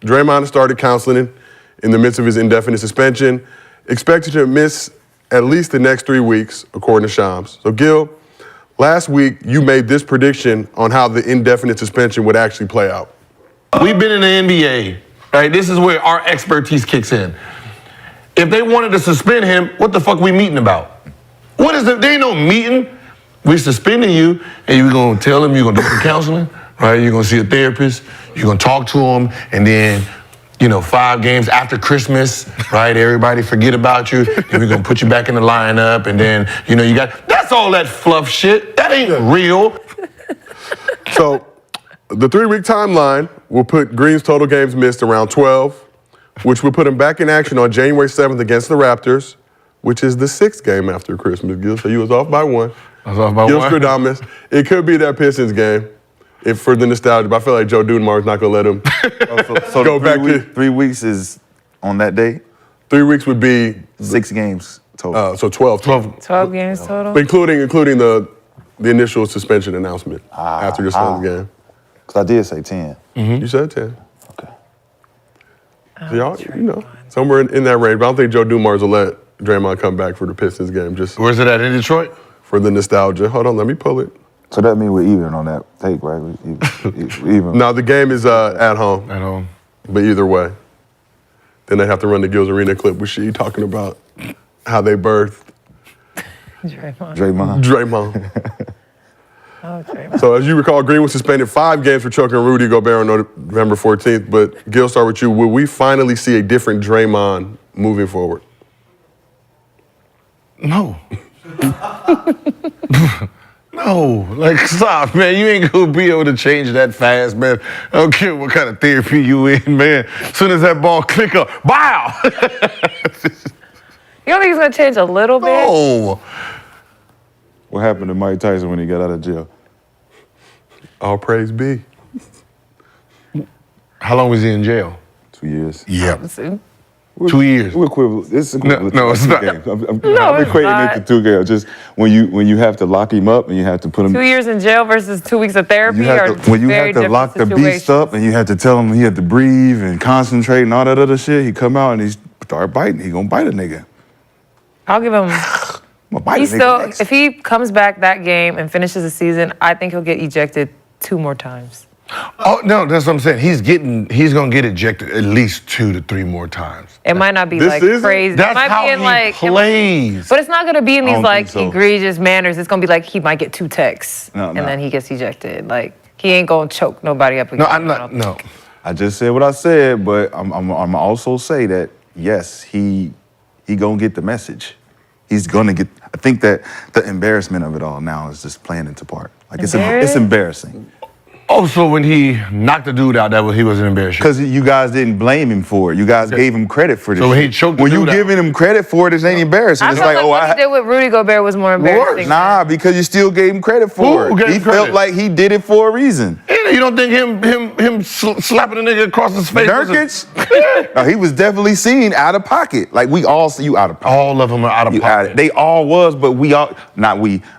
Draymond has started counseling in the midst of his indefinite suspension. Expected to miss at least the next 3 weeks, according to Shams. So, Gil, last week you made this prediction on how the indefinite suspension would actually play out. We've been in the NBA, right? This is where our expertise kicks in. If they wanted to suspend him, what the fuck we meeting about? What is it? There ain't no meeting. We suspending you, and you're gonna tell him you're gonna do some counseling, right? You're gonna see a therapist, you're gonna talk to him, and then, 5 games after Christmas, right? Everybody forget about you, and we're gonna put you back in the lineup, and then, that's all that fluff shit. That ain't real. So, the 3-week timeline will put Green's total games missed around 12, which will put him back in action on January 7th against the Raptors, which is the 6th game after Christmas, Gil. So you was off by 1. I was off by Gil 1. Stradamus. It could be that Pistons game for the nostalgia, but I feel like Joe Dudenmar's not going to let him So go back to 3 weeks is on that day? 3 weeks would be 6 games total. so 12. 12 games total? Including the initial suspension announcement after the Suns game. Because I did say 10. You said 10. Okay. So y'all, somewhere in that range. But I don't think Joe Dumars will let Draymond come back for the Pistons game. Just Where's it at, in Detroit? for the nostalgia. Hold on, let me pull it. So that means we're even on that take, right? We even. No, the game is at home. At home. But either way, then they have to run the Gills Arena clip with she talking about how they birthed Draymond. Draymond. Oh, Draymond. So as you recall, Green was suspended 5 games for choking Rudy Gobert on November 14th. But Gil, start with you. Will we finally see a different Draymond moving forward? No. No, stop, man. You ain't gonna be able to change that fast, man. I don't care what kind of therapy you in, man. As soon as that ball click up, bow! You don't think he's gonna change a little bit? Oh. What happened to Mike Tyson when he got out of jail? All praise be. How long was he in jail? 2 years. Yeah. Soon. 2 years. We're equivalent. It's equivalent No, to it's 2 not. games. I'm it's equating not. it to 2 games. Just when you have to lock him up and you have to put him. 2 years in jail versus 2 weeks of therapy You are have to, when you very have to different lock the situations. beast up and you have to tell him he had to breathe and concentrate and all that other shit, he come out and he start biting. He gonna bite a nigga. I'll give him. I'm gonna bite He's a nigga still. next. If he comes back that game and finishes the season, I think he'll get ejected 2 more times. Oh, no, that's what I'm saying. He's gonna get ejected at least 2 to 3 more times. It might not be This like season? crazy. That's it might how be in he like plays. But it's not gonna be in I these don't like think so. egregious manners. It's gonna be like he might get 2 texts No, and no. then he gets ejected. Like he ain't gonna choke nobody up again. No, I'm not. No. I just said what I said, but I'm also say that yes, he gonna get the message. He's gonna get. I think that the embarrassment of it all now is just playing into part. Like it's embarrassing Oh, so when he knocked the dude out, he wasn't embarrassed. because you guys didn't blame him for it. You guys gave him credit for this. So when he shit. choked the when you dude out- giving him credit for it, it ain't embarrassing. I It's felt like, like what he did with Rudy Gobert was more embarrassing. Nah, because you still gave him credit for Who it. gave He him felt credit? like he did it for a reason. You don't think him slapping a nigga across his face? Nurkic, no, he was definitely seen out of pocket. Like we all see you out of pocket. All of them are out of You pocket. They all was, but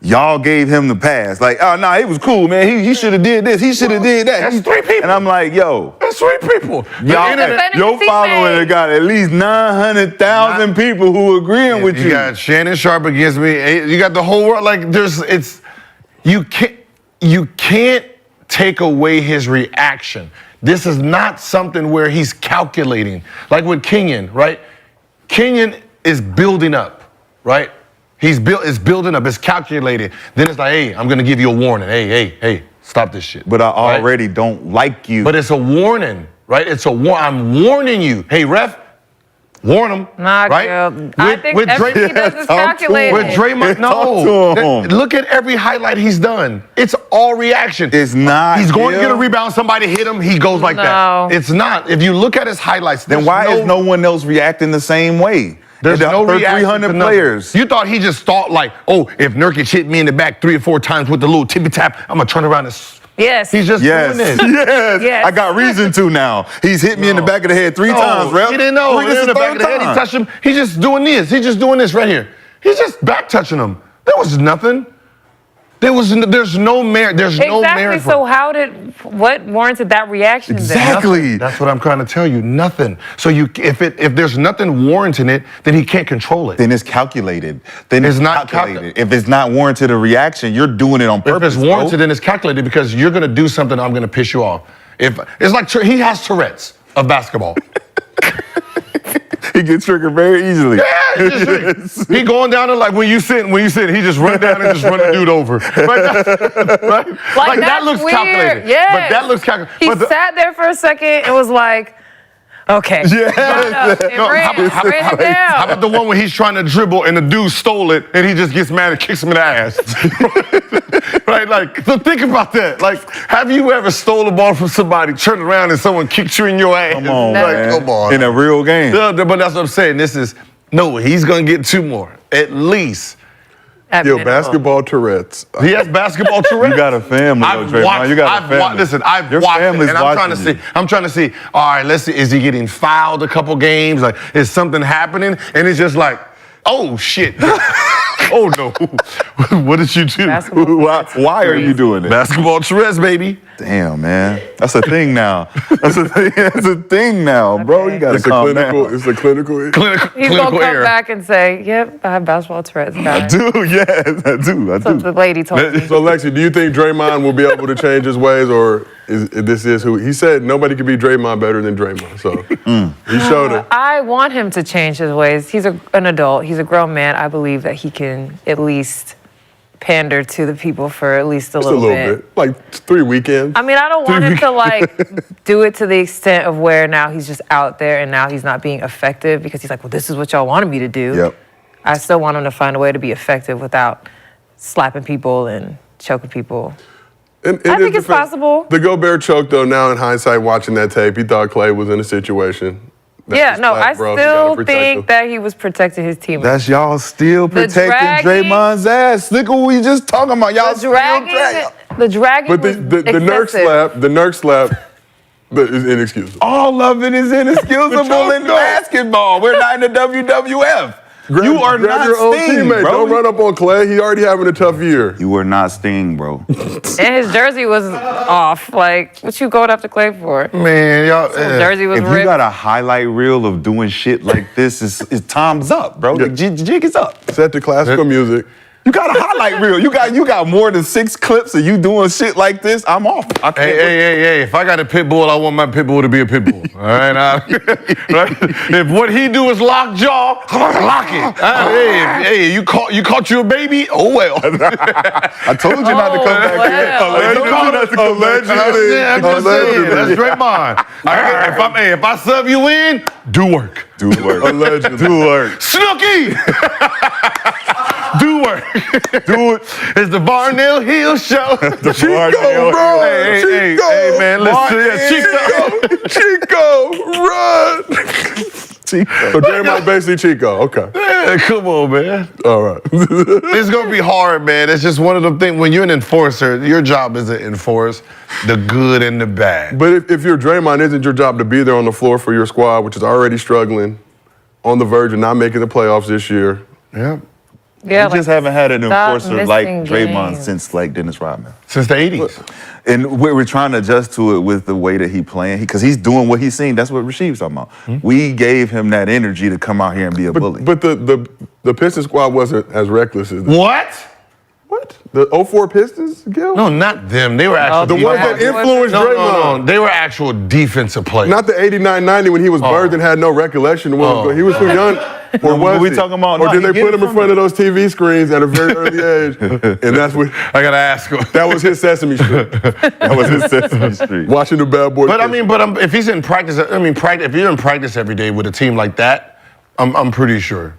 y'all gave him the pass. Like, oh, no, it was cool, man. He should have did this. He should have did that. That's 3 people. And I'm like, yo, That's 3 people. y'all, defending your his teammate. following got at least 900,000 people who agreeing with You you. got Shannon Sharp against me. You got the whole world. Like you can't take away his reaction. This is not something where he's calculating. Like with Kenyon, right? Kenyon is building up, right? It's building up. It's calculated. Then it's like, hey, I'm gonna give you a warning. Hey, stop this shit. But I Right? already don't like you. But it's a warning, right? I'm warning you. Hey, ref, warn him. Nah, right? girl. I think everything he does is talk to him. calculated. With Draymond, Talk no. to him. Look at every highlight he's done. It's all reaction. It's not, He's going to Gil. get a rebound, somebody hit him, he goes like No. that. It's not. If you look at his highlights, then why is no one else reacting the same way? There's no for reaction 300 to nothing. players. You thought he just thought like, oh, if Nurkic hit me in the back 3 or 4 times with the little tippy tap, I'm going to turn around and... Yes. He's just Yes, doing this. yes, Yes. I got reason to now. He's hit me in the back of the head 3 times, rep. He didn't know. This is In the back of the head, he third touched him. He's just doing this. He's just doing this right here. He's just back touching him. That was nothing. There's no merit. There's no merit. Exactly. So what warranted that reaction? Exactly. Then? That's what I'm trying to tell you. Nothing. So if there's nothing warranting it, then he can't control it. Then it's calculated. Then It's it's not calculated. If it's not warranted a reaction, you're doing it on If purpose. it's warranted, then it's calculated because you're gonna do something. I'm gonna piss you off. If it's like he has Tourette's of basketball. He gets triggered very easily. He going down there like when you sit, he just run down and just run the dude over. Right? Like that that's looks weird. calculated. Yes. But that looks calculated. He sat there for a second and was like, okay. Yeah. Ran him down. How about the one where he's trying to dribble and the dude stole it and he just gets mad and kicks him in the ass? Right? Like, so think about that. Like, have you ever stole the ball from somebody, turned around and someone kicked you in your ass? Come on, Like, man. come on. In a real game. Yeah, but that's what I'm saying. He's going to get 2 more, at least. Yo, basketball Tourette's. He has basketball Tourette's. You got a family, though, Draymond. You got a family. Listen, I've Your watched it, family's and I'm trying to see. All right, let's see. Is he getting fouled a couple games? Like, is something happening? And it's just like, oh shit. Oh no. What did you do? Why are you doing it? Basketball Tourette's, baby. Damn, man. That's a thing now. That's a thing now, bro. You gotta It's a calm clinical. down. It's a clinical. He's going to Clinical come error. back and say, yep, I have basketball Tourette's. I do, yes, I do. That's what the lady told me. So, Lexi, do you think Draymond will be able to change his ways, or this is who he said nobody could be Draymond better than Draymond? So he showed it. I want him to change his ways. He's an adult. He's a grown man. I believe that he can at least pander to the people for at least Just a little bit, like 3 weekends. I mean, I don't want him to like do it to the extent of where now he's just out there and now he's not being effective because he's like, well, this is what y'all wanted me to do. Yep. I still want him to find a way to be effective without slapping people and choking people. And I think it's possible. The Gobert choke, though, now in hindsight, watching that tape, he thought Clay was in a situation. Yeah, no, I still think that he was protecting his team. That's y'all still protecting dragging- Draymond's ass. Look what we just talking about. Y'all still dragging. The dragging But was the Nurk slap, is inexcusable. All of it is inexcusable in basketball. We're not in the WWF. You are Grab not your own Sting, teammate. bro. Don't run up on Clay. He already having a tough year. You are not Sting, bro. And his jersey was off. Like, what you going after Clay for? Man, y'all. His jersey was If you ripped. got a highlight reel of doing shit like this, it's time's up, bro. The jig is up. Set to classical music. You got a highlight reel. You got more than 6 clips of you doing shit like this. I'm off. I can't Hey, if I got a pit bull, I want my pit bull to be a pit bull. All right? Right? If what he do is lock jaw, lock it. Hey, you caught you a baby? Oh, well. I told you not to come back well. here. I told you not to come back here. Yeah, I'm just saying. That's Draymond. If I sub you in, do work. Do work. Allegedly. Do work. Snooki! Do work. Do it. It's the Barnell Hill Show. Chico, bro. Hey, man, listen. Chico, run. So Draymond basically Chico. Okay. Yeah, come on, man. All right. It's gonna be hard, man. It's just one of them things. When you're an enforcer, your job is to enforce the good and the bad. But if you're Draymond, isn't your job to be there on the floor for your squad, which is already struggling, on the verge of not making the playoffs this year? Yeah. Yeah, We just haven't had an stop enforcer like missing Draymond games. since like Dennis Rodman. Since the 80s. And we're trying to adjust to it with the way that he playing, because he's doing what he's seen. That's what Rasheed's talking about. We gave him that energy to come out here and be a bully. But the Pistons squad wasn't as reckless as What? What? The 04 Pistons, Gil? No, not them. They were actual The ones that influenced Draymond. No. They were actual defensive players. Not the 89-90 when he was birthed and had no recollection of what was going. He was too young. Or was we he? talking about? Or No, did he they get put it him in from front of those TV screens at a very early age? And that's what I gotta ask him. that was his Sesame Street. That was his Sesame Street. Watching the bad boy. But I mean, if he's in practice, if you're in practice every day with a team like that, I'm pretty sure.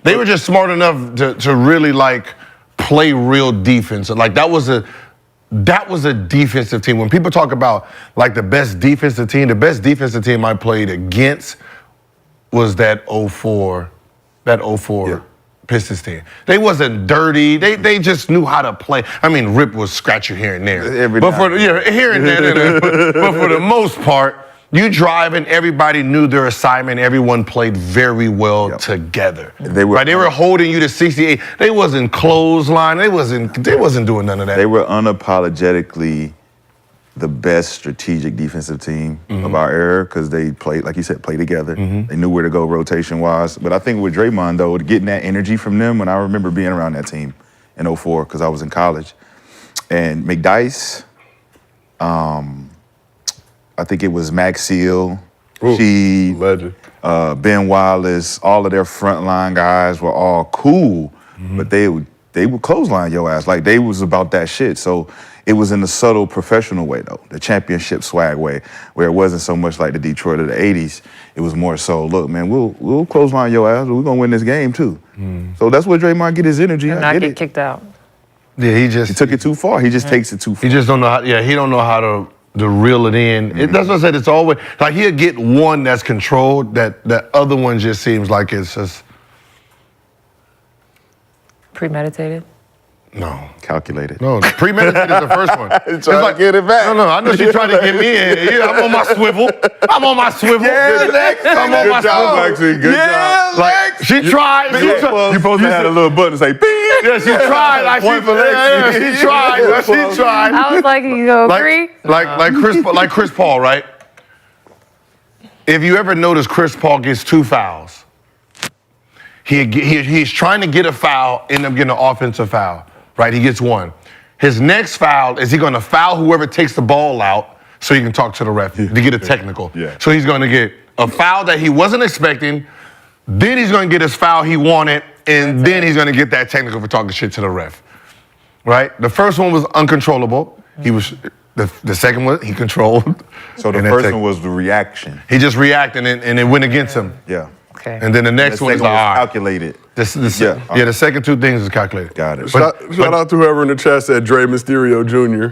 They were just smart enough to really like play real defense. Like that was a defensive team. When people talk about like the best defensive team I played against was that 04 Pistons team. They wasn't dirty. They just knew how to play. I mean, Rip was scratching here and there. Every but now for and here and there. But for the most part, You driving, everybody knew their assignment. Everyone played very well together. They were holding you to 68. They wasn't clothesline. They wasn't doing none of that. They were unapologetically the best strategic defensive team of our era because they played, like you said, play together. They knew where to go rotation-wise. But I think with Draymond, though, getting that energy from them, when I remember being around that team in 2004 because I was in college, and McDyess, I think it was Max Seal, Sheed, legend. Ben Wallace, all of their frontline guys were all cool, but they would clothesline your ass. Like, they was about that shit. So it was in the subtle professional way, though, the championship swag way, where it wasn't so much like the Detroit of the 80s. It was more so, look, man, we'll clothesline your ass, but we're going to win this game, too. So that's where Draymond get his energy. And not get kicked out. Yeah, he took it too far. He just takes it too far. He just don't know how. Yeah, he don't know how to reel it in. That's what I said. It's always like he'll get one that's controlled. That other one just seems like it's just Premeditated? no. Calculated. No, premeditated is the first one. It's Trying to get it back. No, I know she's trying to get me in. Yeah, I'm on my swivel. I'm on my swivel. I'm on my Good job, swivel. Maxie. Good job. Like, she tried. You're supposed to have a little button and say, beep. Yeah, she tried. Like Point for Lexi. she tried. She tried. I was like, you go agree? Like Chris Paul, right? If you ever notice, Chris Paul gets 2 fouls. He's trying to get a foul, end up getting an offensive foul, right? He gets 1. His next foul is he going to foul whoever takes the ball out so he can talk to the ref to get a technical. Yeah. So he's going to get a foul that he wasn't expecting. Then he's going to get his foul he wanted, and then he's going to get that technical for talking shit to the ref, right? The first one was uncontrollable. He was the second one he controlled. So the first one was the reaction. He just reacted and it went against him. Yeah. Okay. And then the next one is like, all right. Calculated. The second 2 things is calculated. Got it. Shout out to whoever in the chat said Dre Mysterio Jr.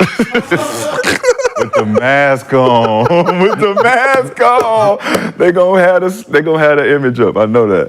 With the mask on. With the mask on. They gonna have the image up. I know that.